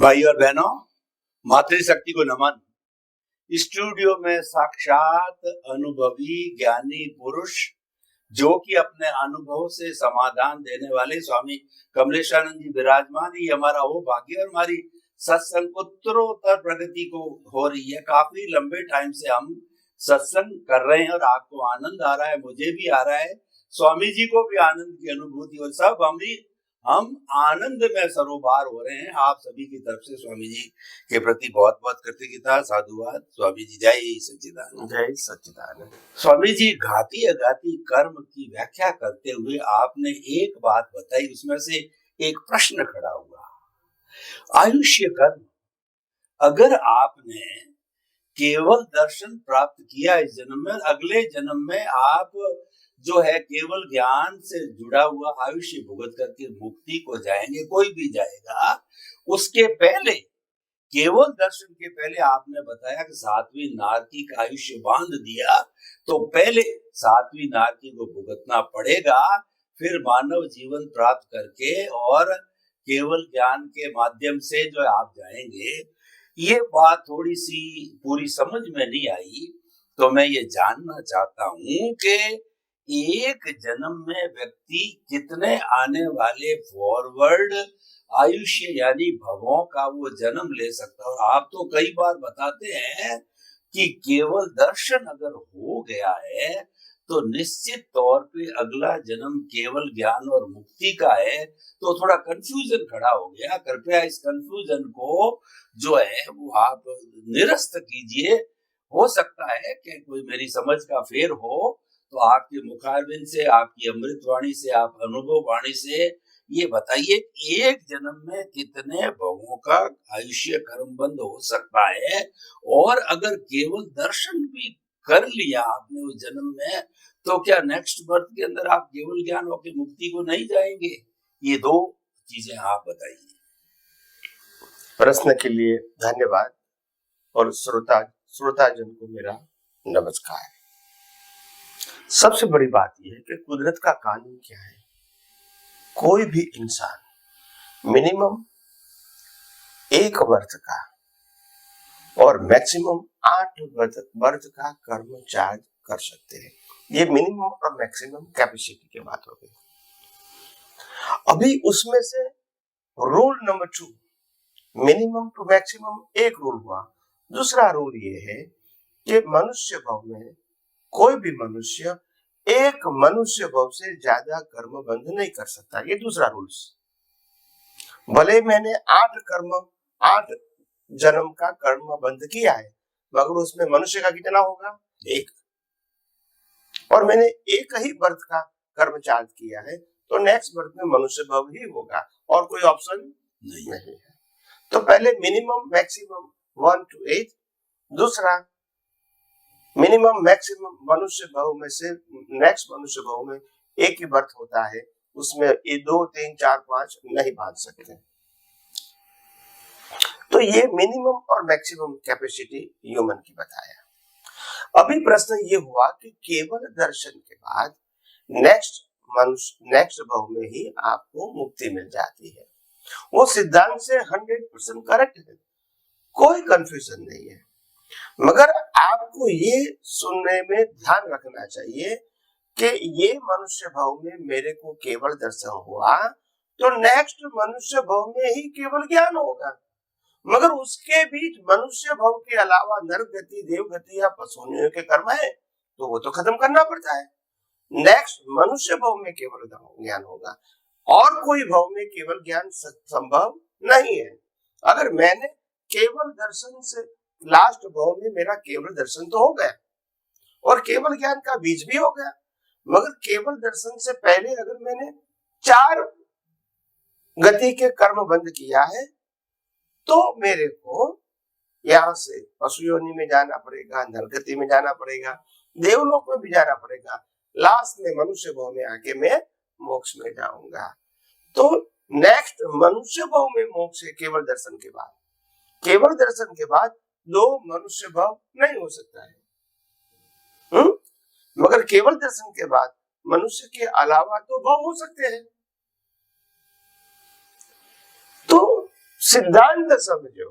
भाई और बहनों, मातृशक्ति को नमन। स्टूडियो में साक्षात अनुभवी ज्ञानी पुरुष जो कि अपने अनुभव से समाधान देने वाले स्वामी कमलेशानंद जी विराजमान। ये हमारा वो भाग्य और हमारी सत्संग उत्तरोत्तर प्रगति को हो रही है। काफी लंबे टाइम से हम सत्संग कर रहे हैं और आपको आनंद आ रहा है, मुझे भी आ रहा है, स्वामी जी को भी आनंद की अनुभूति, और सब हम आनंद में सरोबार हो रहे हैं। आप सभी की तरफ से स्वामी जी के प्रति बहुत बहुत कृतज्ञता, साधुवाद। स्वामी जी जय सच्चिदानंद। जय सच्चिदानंद। स्वामी जी घाती अघाती कर्म की व्याख्या करते हुए आपने एक बात बताई, उसमें से एक प्रश्न खड़ा हुआ, आयुष्य कर्म। अगर आपने केवल दर्शन प्राप्त किया इस जन्म में, अगले जन्म में आप जो है केवल ज्ञान से जुड़ा हुआ आयुष्य भुगत करके मुक्ति को जाएंगे, कोई भी जाएगा। उसके पहले केवल दर्शन के पहले आपने बताया कि सातवीं नारकी का आयुष्य बांध दिया, तो पहले सातवीं नारकी को भुगतना पड़ेगा, फिर मानव जीवन प्राप्त करके और केवल ज्ञान के माध्यम से जो आप जाएंगे। ये बात थोड़ी सी पूरी समझ में नहीं आई, तो मैं ये जानना चाहता हूं कि एक जन्म में व्यक्ति कितने आने वाले फॉरवर्ड आयुष्य यानी भवों का वो जन्म ले सकता है। और आप तो कई बार बताते हैं कि केवल दर्शन अगर हो गया है तो निश्चित तौर पे अगला जन्म केवल ज्ञान और मुक्ति का है। तो थोड़ा कंफ्यूजन खड़ा हो गया, कृपया इस कंफ्यूजन को जो है वो आप निरस्त कीजिए। हो सकता है कि कोई मेरी समझ का फेर हो, तो आपके मुखारबिंद से, आपकी अमृत वाणी से, आप अनुभव वाणी से ये बताइए, एक जन्म में कितने भवों का आयुष्य कर्मबंध हो सकता है। और अगर केवल दर्शन भी कर लिया आपने उस जन्म में, तो क्या नेक्स्ट बर्थ के अंदर आप केवल ज्ञान होकर मुक्ति को नहीं जाएंगे? ये दो चीजें आप बताइए। प्रश्न के लिए धन्यवाद और श्रोताजन को मेरा नमस्कार। सबसे बड़ी बात यह है कि कुदरत का कानून क्या है। कोई भी इंसान मिनिमम 1 वर्ष का और मैक्सिमम 8 वर्ष का कर्म चार्ज कर सकते हैं। ये मिनिमम और मैक्सिमम कैपेसिटी की बात हो गई। अभी उसमें से rule number 2, minimum to maximum एक रूल हुआ। दूसरा रूल ये है कि मनुष्य भव में कोई भी मनुष्य एक मनुष्य भव से ज्यादा कर्म बंध नहीं कर सकता। ये दूसरा रूल्स। भले मैंने 8 जन्म का कर्म बंध किया है, मगर उसमें मनुष्य का कितना होगा? 1। और मैंने एक ही बर्थ का कर्म चार्ज किया है, तो नेक्स्ट बर्थ में मनुष्य भव ही होगा और कोई ऑप्शन नहीं है। तो पहले मिनिमम मैक्सिमम 1 to 8, दूसरा मिनिमम मैक्सिमम मनुष्य भव में से नेक्स्ट मनुष्य भव में एक ही बर्थ होता है, उसमें ये 2, 3, 4, 5 नहीं बांध सकते। तो ये मिनिमम और मैक्सिमम कैपेसिटी ह्यूमन की बताया। अभी प्रश्न ये हुआ कि केवल दर्शन के बाद नेक्स्ट भव में ही आपको मुक्ति मिल जाती है। वो सिद्धांत से 100% करेक्ट है, कोई कंफ्यूजन नहीं है। मगर आपको ये सुनने में ध्यान रखना चाहिए कि ये मनुष्य भव में मेरे को केवल दर्शन हुआ, तो नेक्स्ट मनुष्य भव में ही केवल ज्ञान होगा। मगर उसके बीच मनुष्य भव के अलावा नरक गति, देव गति या पशुओं के कर्म है, तो वो तो खत्म करना पड़ता है। नेक्स्ट मनुष्य भव में केवल ज्ञान होगा और कोई भव में केवल ज्ञान संभव नहीं है। अगर मैंने केवल दर्शन से लास्ट भव में मेरा केवल दर्शन तो हो गया और केवल ज्ञान का बीज भी हो गया, मगर केवल दर्शन से पहले अगर मैंने 4 गति के कर्म बंद किया है, तो मेरे को यहाँ से पशु योनि में जाना पड़ेगा, नरगति में जाना पड़ेगा, देवलोक में भी जाना पड़ेगा, लास्ट में मनुष्य भव में आके मैं मोक्ष में जाऊंगा। तो नेक्स्ट मनुष्य भव में मोक्ष है केवल दर्शन के बाद। केवल दर्शन के बाद 2 मनुष्य भव नहीं हो सकता है। मगर केवल दर्शन के बाद मनुष्य के अलावा तो भव हो सकते हैं। तो सिद्धांत समझो।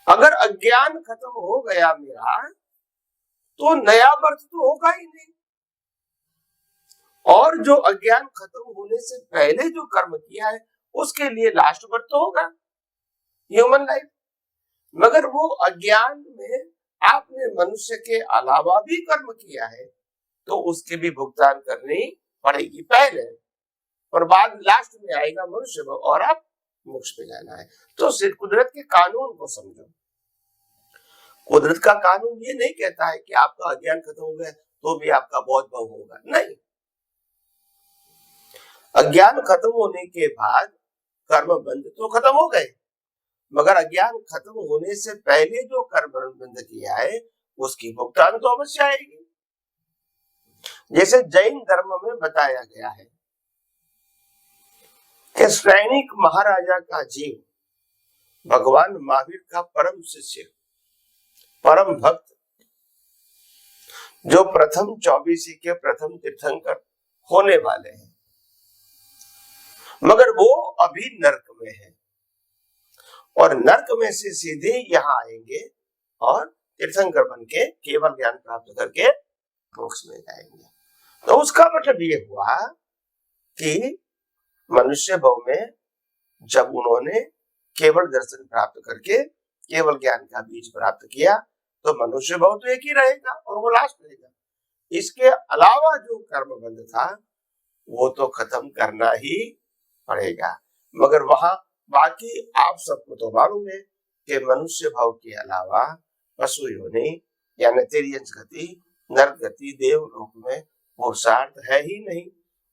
अगर अज्ञान खत्म हो गया मेरा तो नया बर्थ तो होगा ही नहीं, और जो अज्ञान खत्म होने से पहले जो कर्म किया है उसके लिए लास्ट बर्थ तो होगा, ह्यूमन लाइफ। मगर वो अज्ञान में आपने मनुष्य के अलावा भी कर्म किया है तो उसके भी भुगतान करनी पड़ेगी पहले, और बाद लास्ट में आएगा मनुष्य और आप मोक्ष में जाना है। तो सिर्फ कुदरत के कानून को समझो। कुदरत का कानून ये नहीं कहता है कि आपका अज्ञान खत्म हो गया तो भी आपका बौद्ध भाव होगा, नहीं। अज्ञान खत्म होने के बाद कर्म बंध तो खत्म हो गए, मगर अज्ञान खत्म होने से पहले जो कर्म बंध किया है उसकी भुगतान तो अवश्य आएगी। जैसे जैन धर्म में बताया गया है कि सैनिक महाराजा का जीव भगवान महावीर का परम शिष्य, परम भक्त, जो प्रथम 24 के प्रथम तीर्थंकर होने वाले हैं, मगर वो अभी नर्क में है और नर्क में से सीधे यहाँ आएंगे और तीर्थंकर बन के केवल ज्ञान प्राप्त करके मोक्ष में जाएंगे। तो उसका मतलब ये हुआ कि मनुष्य भव में जब उन्होंने केवल दर्शन प्राप्त करके केवल ज्ञान का बीज प्राप्त किया तो मनुष्य भव तो एक ही रहेगा और वो लास्ट रहेगा। इसके अलावा जो कर्म बंध था वो तो खत्म करना ही पड़ेगा। मगर वहां बाकी आप सबको तो मालूम है कि मनुष्य भाव के अलावा पशु योनि यानी तिर्यंच गति, नरक गति, देवलोक में पुरुषार्थ है ही नहीं,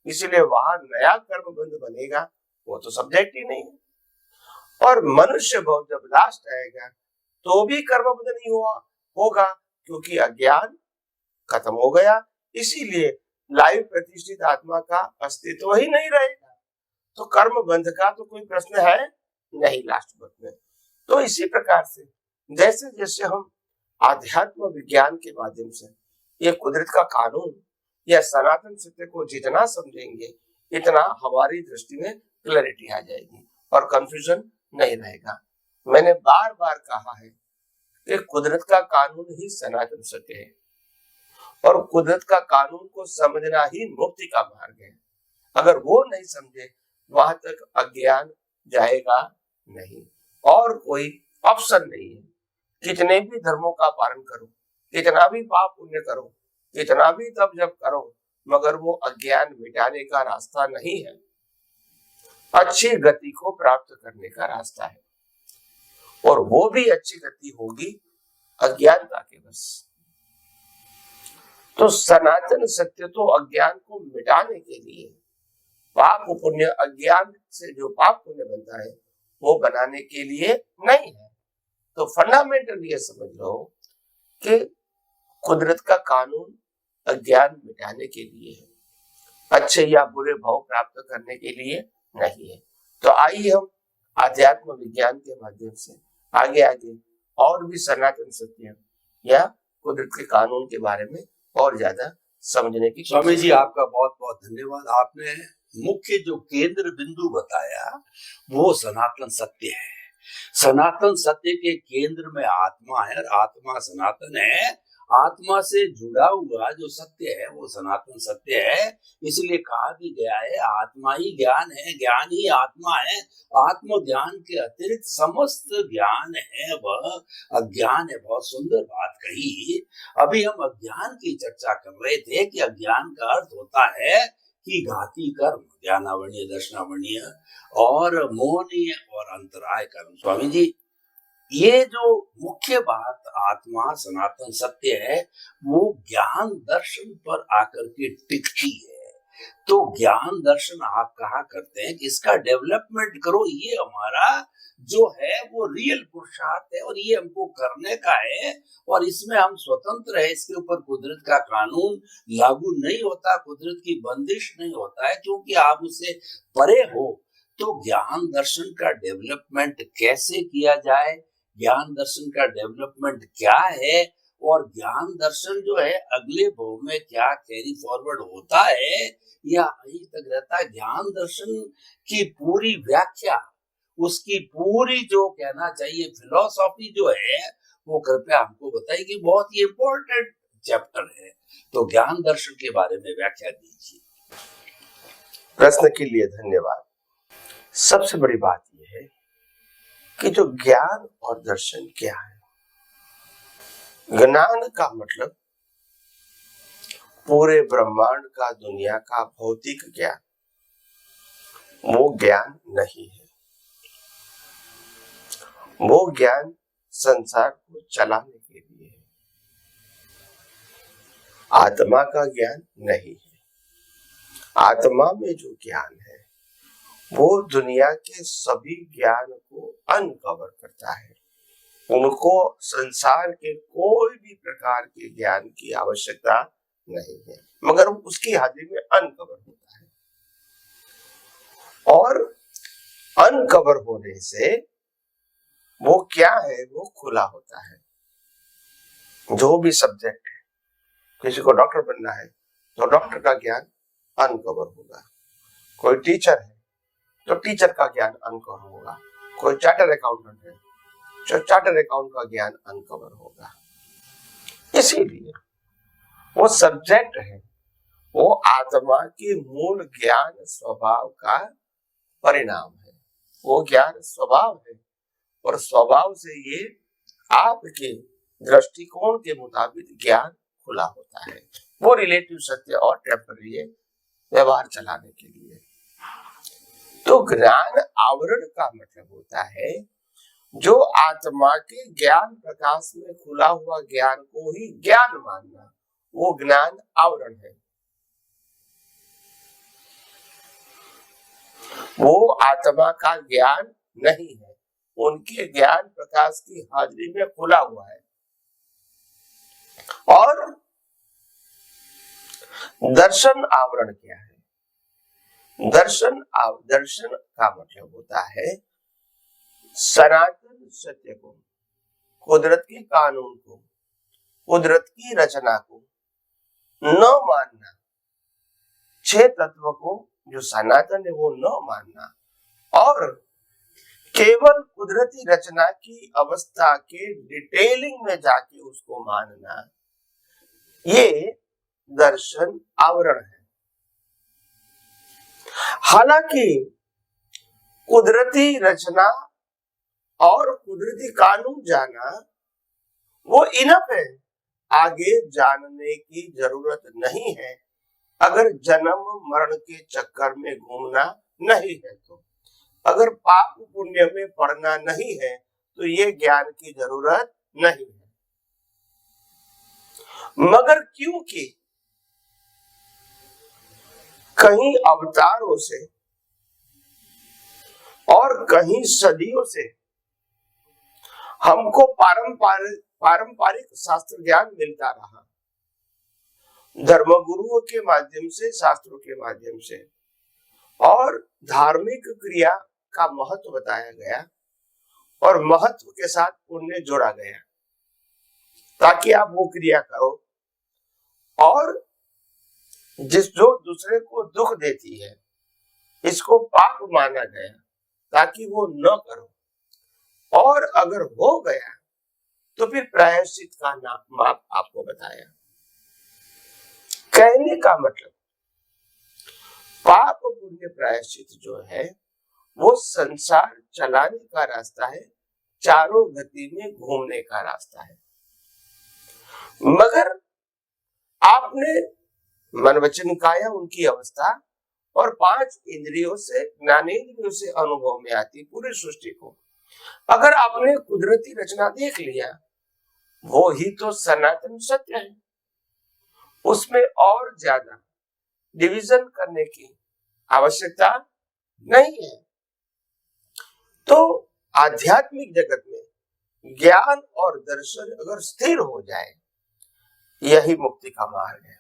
इसलिए वहां नया कर्म बंध बनेगा वो तो सब्जेक्ट ही नहीं है। और मनुष्य भाव जब लास्ट आएगा तो भी कर्म बंध नहीं होगा क्योंकि अज्ञान खत्म हो गया, इसीलिए लाइव प्रतिष्ठित आत्मा का अस्तित्व ही नहीं रहेगा। तो कर्म बंध का तो कोई प्रश्न है नहीं लास्ट बर्थ में। तो इसी प्रकार से जैसे जैसे हम आध्यात्म विज्ञान के माध्यम से ये कुदरत का कानून या सनातन सत्य को जितना समझेंगे इतना हमारी दृष्टि में क्लैरिटी आ जाएगी और कंफ्यूजन नहीं रहेगा। मैंने बार बार कहा है कि कुदरत का कानून ही सनातन सत्य है और कुदरत का कानून को समझना ही मुक्ति का मार्ग है। अगर वो नहीं समझे वहां तक अज्ञान जाएगा नहीं और कोई ऑप्शन नहीं है। कितने भी धर्मों का पालन करो, कितना भी पाप पुण्य करो, कितना भी तप जप करो, मगर वो अज्ञान मिटाने का रास्ता नहीं है, अच्छी गति को प्राप्त करने का रास्ता है। और वो भी अच्छी गति होगी अज्ञानता के बस। तो सनातन सत्य तो अज्ञान को मिटाने के लिए, पाप पुण्य अज्ञान से जो पाप पुण्य बनता है वो बनाने के लिए नहीं है। तो फंडामेंटल ये समझ लो कि कुदरत का कानून अज्ञान मिटाने के लिए है, अच्छे या बुरे भाव प्राप्त करने के लिए नहीं है। तो आइए हम आध्यात्म विज्ञान के माध्यम से आगे आगे और भी सनातन सत्य या कुदरत के कानून के बारे में और ज्यादा समझने की। स्वामी जी आपका बहुत बहुत धन्यवाद। आपने मुख्य जो केंद्र बिंदु बताया वो सनातन सत्य है। सनातन सत्य के केंद्र में आत्मा है और आत्मा सनातन है। आत्मा से जुड़ा हुआ जो सत्य है वो सनातन सत्य है। इसलिए कहा भी गया है आत्मा ही ज्ञान है, ज्ञान ही आत्मा है। आत्म ज्ञान के अतिरिक्त समस्त ज्ञान है वह अज्ञान है। बहुत सुंदर बात कही। अभी हम अज्ञान की चर्चा कर रहे थे कि अज्ञान का अर्थ होता है कि घाती कर्म, ज्ञानावरणीय, दर्शनावरणीय और मोहनीय और अंतराय कर्म। स्वामी जी ये जो मुख्य बात आत्मा सनातन सत्य है वो ज्ञान दर्शन पर आकर के टिकती है। तो ज्ञान दर्शन आप कहा करते हैं कि इसका डेवलपमेंट करो, ये हमारा जो है वो रियल पुरुषार्थ है और ये हमको करने का है और इसमें हम स्वतंत्र है। इसके ऊपर कुदरत का कानून लागू नहीं होता, कुदरत की बंदिश नहीं होता है क्योंकि आप उससे परे हो। तो ज्ञान दर्शन का डेवलपमेंट कैसे किया जाए, ज्ञान दर्शन का डेवलपमेंट क्या है और ज्ञान दर्शन जो है अगले भव में क्या कैरी फॉरवर्ड होता है या यहीं तक रहता है। ज्ञान दर्शन की पूरी व्याख्या उसकी पूरी जो कहना चाहिए फिलॉसफी जो है वो कृपया हमको बताइए कि बहुत ही इंपॉर्टेंट चैप्टर है। तो ज्ञान दर्शन के बारे में व्याख्या दीजिए। प्रश्न के लिए धन्यवाद। सबसे बड़ी बात यह है कि जो ज्ञान और दर्शन क्या है। ज्ञान का मतलब पूरे ब्रह्मांड का, दुनिया का भौतिक ज्ञान, वो ज्ञान नहीं है। वो ज्ञान संसार को चलाने के लिए है, आत्मा का ज्ञान नहीं है। आत्मा में जो ज्ञान है वो दुनिया के सभी ज्ञान को अनकवर करता है। उनको संसार के कोई भी प्रकार के ज्ञान की आवश्यकता नहीं है, मगर उसकी हाजिरी में अनकवर होता है। और अनकवर होने से वो क्या है, वो खुला होता है। जो भी सब्जेक्ट है, किसी को डॉक्टर बनना है तो डॉक्टर का ज्ञान अनकवर होगा। कोई टीचर है तो टीचर का ज्ञान अनकवर होगा। कोई चार्टर अकाउंटेंट है तो चार्टर अकाउंट का ज्ञान अनकवर होगा। इसीलिए वो सब्जेक्ट है, वो आत्मा के मूल ज्ञान स्वभाव का परिणाम है। वो ज्ञान स्वभाव है और स्वभाव से ये आपके दृष्टिकोण के मुताबिक ज्ञान खुला होता है। वो रिलेटिव सत्य और टेम्पररी व्यवहार चलाने के लिए। तो ज्ञान आवरण का मतलब होता है जो आत्मा के ज्ञान प्रकाश में खुला हुआ ज्ञान को ही ज्ञान मानना, वो ज्ञान आवरण है। वो आत्मा का ज्ञान नहीं है, उनके ज्ञान प्रकाश की हाजिरी में खुला हुआ है। और दर्शन आवरण क्या है? दर्शन का मतलब होता है सनातन सत्य को, कुदरत के कानून को, कुदरत की रचना को न मानना। 6 तत्व को जो सनातन है वो न मानना और केवल कुदरती रचना की अवस्था के डिटेलिंग में जाके उसको मानना, ये दर्शन आवरण है। हालांकि कुदरती रचना और कुदरती कानून जाना वो इनफ है, आगे जानने की जरूरत नहीं है। अगर जन्म मरण के चक्कर में घूमना नहीं है तो, अगर पाप पुण्य में पड़ना नहीं है तो ये ज्ञान की जरूरत नहीं है। मगर क्योंकि कहीं अवतारों से और कहीं सदियों से हमको पारंपरिक शास्त्र ज्ञान मिलता रहा, धर्मगुरुओं के माध्यम से, शास्त्रों के माध्यम से, और धार्मिक क्रिया का महत्व बताया गया और महत्व के साथ पुण्य जोड़ा गया ताकि आप वो क्रिया करो। और जो दूसरे को दुख देती है इसको पाप माना गया ताकि वो न करो, और अगर हो गया तो फिर प्रायश्चित का माप आपको बताया। कहने का मतलब पाप पुण्य प्रायश्चित जो है वो संसार चलाने का रास्ता है, चारों गति में घूमने का रास्ता है। मगर आपने मन वचन काया उनकी अवस्था और 5 इंद्रियों से, ज्ञानेंद्रियों से अनुभव में आती पूरी सृष्टि को अगर आपने कुदरती रचना देख लिया, वो ही तो सनातन सत्य है। उसमें और ज्यादा डिवीजन करने की आवश्यकता नहीं है। तो आध्यात्मिक जगत में ज्ञान और दर्शन अगर स्थिर हो जाए, यही मुक्ति का मार्ग है।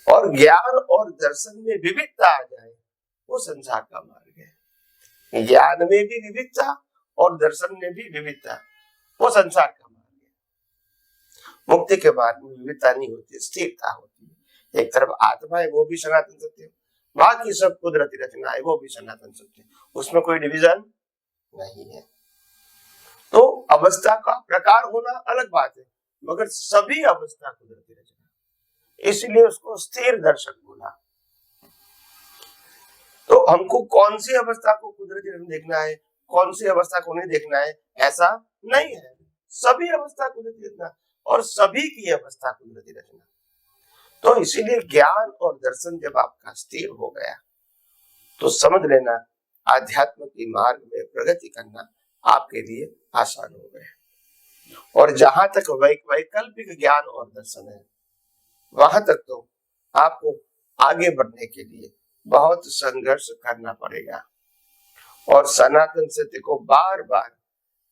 और ज्ञान और दर्शन में विविधता आ जाए, वो संसार का मार्ग है। ज्ञान में भी विविधता और दर्शन में भी विविधता, वो संसार का मार्ग है। मुक्ति के मार्ग में विविधता नहीं होती, स्थिरता होती है। एक तरफ आत्मा है, वो भी सनातन सत्य, बाकी सब कुदरती रचना है, वो भी सनातन सत्य, उसमें कोई डिवीजन नहीं है। तो अवस्था का प्रकार होना अलग बात है, मगर सभी अवस्था कुदरती रचना, इसलिए उसको स्थिर दर्शन बोला। तो हमको कौन सी अवस्था को कुदरती रचना देखना है, कौन सी अवस्था को नहीं देखना है, ऐसा नहीं है। सभी अवस्था कुदरती रचना और सभी की अवस्था कुदरती रचना। तो इसीलिए ज्ञान और दर्शन जब आपका स्थिर हो गया तो समझ लेना आध्यात्म के मार्ग में प्रगति करना आपके लिए आसान हो गया। और जहां तक वैकल्पिक ज्ञान और दर्शन है, वहां तक तो आपको आगे बढ़ने के लिए बहुत संघर्ष करना पड़ेगा और सनातन सत्य को बार बार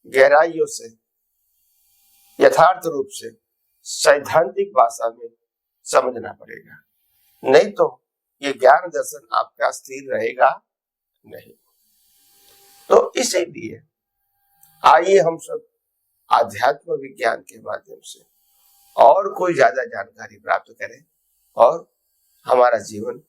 गहराइयों से, यथार्थ रूप से, सैद्धांतिक भाषा में समझना पड़ेगा, नहीं तो ये ज्ञान दर्शन आपका स्थिर रहेगा नहीं। तो इसीलिए आइए हम सब आध्यात्म विज्ञान के माध्यम से और कोई ज्यादा जानकारी प्राप्त करें और हमारा जीवन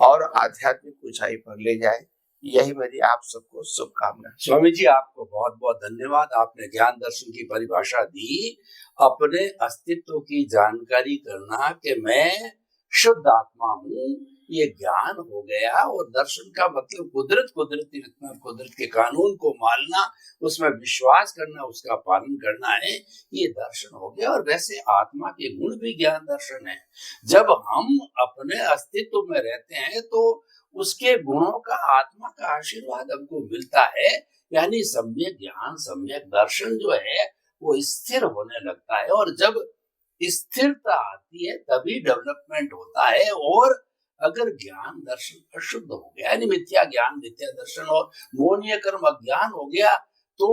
और आध्यात्मिक ऊंचाई पर ले जाए। यही मेरी आप सबको शुभकामना। स्वामी जी, आपको बहुत बहुत धन्यवाद। आपने ज्ञान दर्शन की परिभाषा दी, अपने अस्तित्व की जानकारी करना कि मैं शुद्ध आत्मा हूँ, ये ज्ञान हो गया। और दर्शन का मतलब कुदरती रचना, कुदरत के कानून को मानना, उसमें विश्वास करना, उसका पालन करना है, ये दर्शन हो गया। और वैसे आत्मा के गुण भी ज्ञान दर्शन है। जब हम अपने अस्तित्व में रहते हैं तो उसके गुणों का, आत्मा का आशीर्वाद हमको मिलता है, यानी सम्यक ज्ञान, सम्यक दर्शन जो है वो स्थिर होने लगता है। और जब स्थिरता आती है तभी डेवलपमेंट होता है। और अगर ज्ञान दर्शन अशुद्ध हो गया, यानी मिथ्या ज्ञान, मिथ्या दर्शन और मोहनीय कर्म अज्ञान हो गया, तो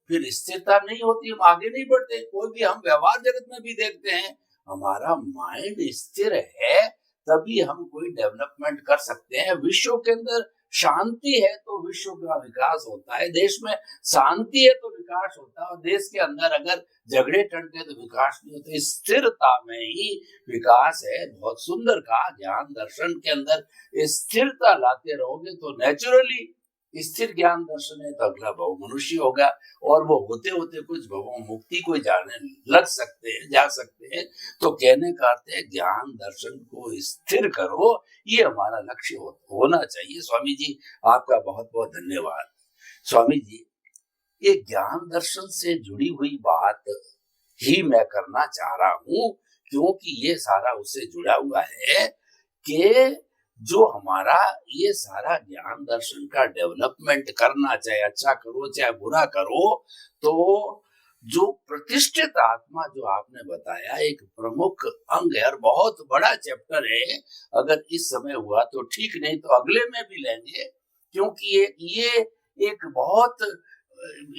फिर स्थिरता नहीं होती, हम आगे नहीं बढ़ते। कोई भी हम व्यवहार जगत में भी देखते हैं, हमारा माइंड स्थिर है तभी हम कोई डेवलपमेंट कर सकते हैं। विश्व के अंदर शांति है तो विश्व का विकास होता है, देश में शांति है तो विकास होता है। और देश के अंदर अगर झगड़े टंटे तो विकास नहीं होता। स्थिरता में ही विकास है। बहुत सुंदर कहा, ज्ञान दर्शन के अंदर स्थिरता लाते रहोगे तो नेचुरली स्थिर ज्ञान दर्शन है तो अगला भव मनुष्य होगा। और वो होते होते कुछ भवों मुक्ति को जाने लग सकते हैं, जा सकते हैं। तो कहने का अर्थ है ज्ञान दर्शन को स्थिर करो, ये हमारा लक्ष्य होना चाहिए। स्वामी जी, आपका बहुत बहुत धन्यवाद। स्वामी जी, ये ज्ञान दर्शन से जुड़ी हुई बात ही मैं करना चाह रहा हूँ, क्योंकि ये सारा उससे जुड़ा हुआ है कि जो हमारा ये सारा ज्ञान दर्शन का डेवलपमेंट करना, चाहे अच्छा करो चाहे बुरा करो, तो जो प्रतिष्ठित आत्मा जो आपने बताया एक प्रमुख अंग है और बहुत बड़ा चैप्टर है। अगर इस समय हुआ तो ठीक, नहीं तो अगले में भी लेंगे, क्योंकि ये एक बहुत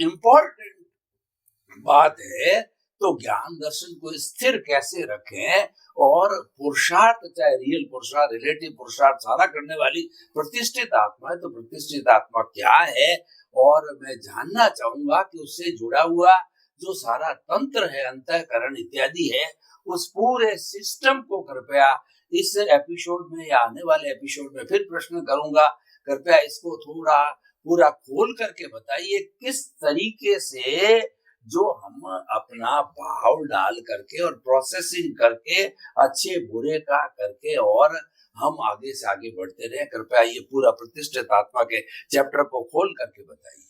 इम्पोर्टेंट बात है। तो ज्ञान दर्शन को स्थिर कैसे रखें, और पुरुषार्थ, चाहे रियल पुरुषार्थ, रिलेटिव पुरुषार्थ, सारा करने वाली प्रतिष्ठित आत्मा है, तो प्रतिष्ठित आत्मा क्या है। और मैं जानना चाहूंगा कि उससे जुड़ा हुआ जो सारा तंत्र है, अंतःकरण इत्यादि है, उस पूरे सिस्टम को कृपया इस एपिसोड में या आने वाले एपिसोड में फिर प्रश्न करूंगा, कृपया इसको थोड़ा पूरा खोल करके बताइए, किस तरीके से जो हम अपना भाव डाल करके और प्रोसेसिंग करके, अच्छे बुरे का करके, और हम आगे से आगे बढ़ते रहे। कृपया ये पूरा प्रतिष्ठित आत्मा के चैप्टर को खोल करके बताइए।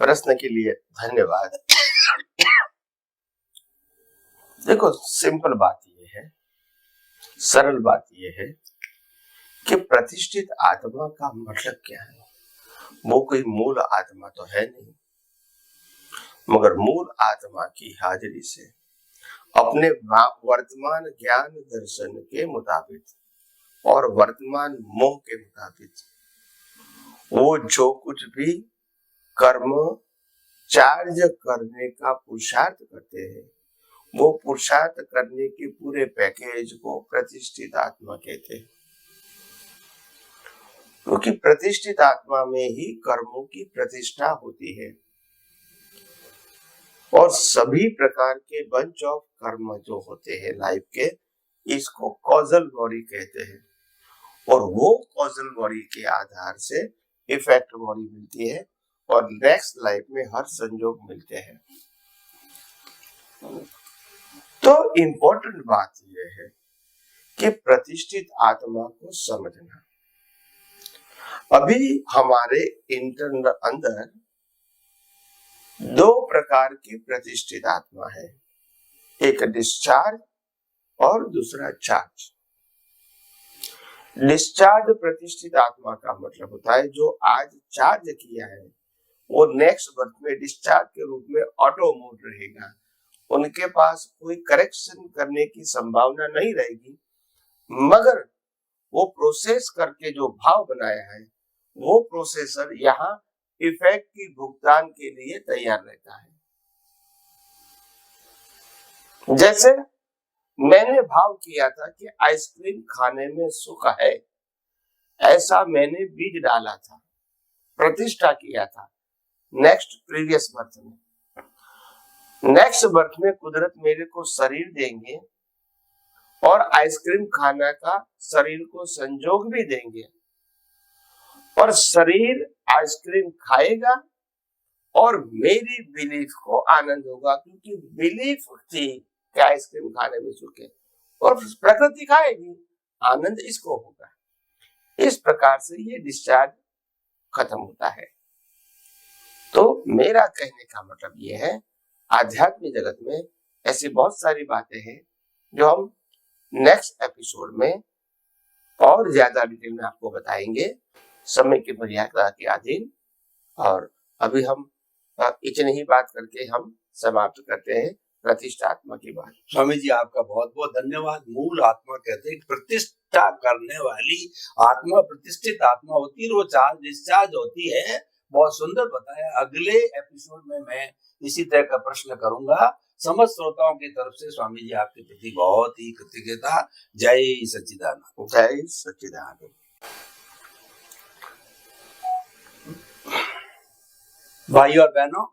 प्रश्न के लिए धन्यवाद। देखो, सिंपल बात ये है, सरल बात ये है कि प्रतिष्ठित आत्मा का मतलब क्या है। वो कोई मूल आत्मा तो है नहीं, मगर मूल आत्मा की हाजिरी से अपने वर्तमान ज्ञान दर्शन के मुताबिक और वर्तमान मोह के मुताबिक वो जो कुछ भी कर्म चार्ज करने का पुरुषार्थ करते हैं, वो पुरुषार्थ करने के पूरे पैकेज को प्रतिष्ठित आत्मा कहते हैं। क्योंकि प्रतिष्ठित आत्मा में ही कर्मों की प्रतिष्ठा होती है और सभी प्रकार के बंच ऑफ कर्म जो होते हैं लाइफ के, इसको कॉजल बॉडी कहते हैं। और वो कॉजल बॉडी के आधार से इफेक्ट बॉडी मिलती है और नेक्स्ट लाइफ में हर संजोग मिलते हैं। तो इम्पोर्टेंट बात यह है कि प्रतिष्ठित आत्मा को समझना। अभी हमारे इंटरनल अंदर दो प्रकार की प्रतिष्ठित आत्मा है, एक डिस्चार्ज और दूसरा चार्ज। डिस्चार्ज प्रतिष्ठित आत्मा का मतलब होता है जो आज चार्ज किया है वो नेक्स्ट बर्थ में डिस्चार्ज के रूप में ऑटो मोड रहेगा। उनके पास कोई करेक्शन करने की संभावना नहीं रहेगी, मगर वो प्रोसेस करके जो भाव बनाया है वो प्रोसेसर यहाँ इफेक्ट की भुगतान के लिए तैयार रहता है। जैसे मैंने भाव किया था कि आइसक्रीम खाने में सुख है, ऐसा मैंने बीज डाला था, प्रतिष्ठा किया था। नेक्स्ट प्रीवियस बर्थ में, नेक्स्ट बर्थ में कुदरत मेरे को शरीर देंगे और आइसक्रीम खाने का शरीर को संजोग भी देंगे, और शरीर आइसक्रीम खाएगा और मेरी बिलीफ को आनंद होगा, क्योंकि बिलीफ थी कि आइसक्रीम खाने में सुख है, और प्रकृति खाएगी, आनंद इसको होगा। इस प्रकार से ये डिस्चार्ज खत्म होता है। तो मेरा कहने का मतलब ये है, आध्यात्मिक जगत में ऐसी बहुत सारी बातें हैं जो हम नेक्स्ट एपिसोड में और ज्यादा डिटेल में आपको बताएंगे, समय की मर्यादा के अधीन। और अभी हम इतनी ही बात करके हम समाप्त करते हैं प्रतिष्ठात्मा की बात। स्वामी जी आपका बहुत बहुत धन्यवाद। मूल आत्मा कहते हैं प्रतिष्ठा करने वाली आत्मा प्रतिष्ठित आत्मा होती है, वो चार्ज डिस्चार्ज होती है। बहुत सुंदर बताया। अगले एपिसोड में मैं इसी तरह का प्रश्न करूंगा। समस्त श्रोताओं की तरफ से स्वामी जी आपके प्रति बहुत ही कृतज्ञता। जय सच्चिदानंद। जय सच्चिदानंद। भाइयों और बहनों,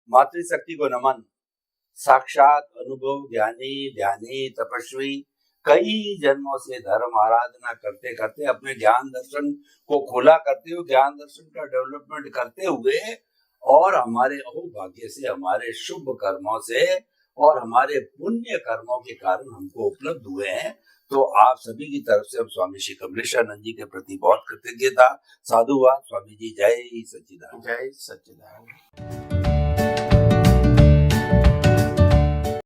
मातृशक्ति को नमन। साक्षात अनुभव ज्ञानी ध्यानी तपस्वी कई जन्मों से धर्म आराधना करते करते अपने ज्ञान दर्शन को खोला करते हुए, ज्ञान दर्शन का डेवलपमेंट करते हुए, और हमारे अहोभाग्य से, हमारे शुभ कर्मों से और हमारे पुण्य कर्मों के कारण हमको उपलब्ध हुए हैं। तो आप सभी की तरफ से हम स्वामी श्री कमलेशानंद जी के प्रति बहुत कृतज्ञता। साधुवाद। स्वामी जी जय सच्चिदानंद। जय सच्चिदानंद।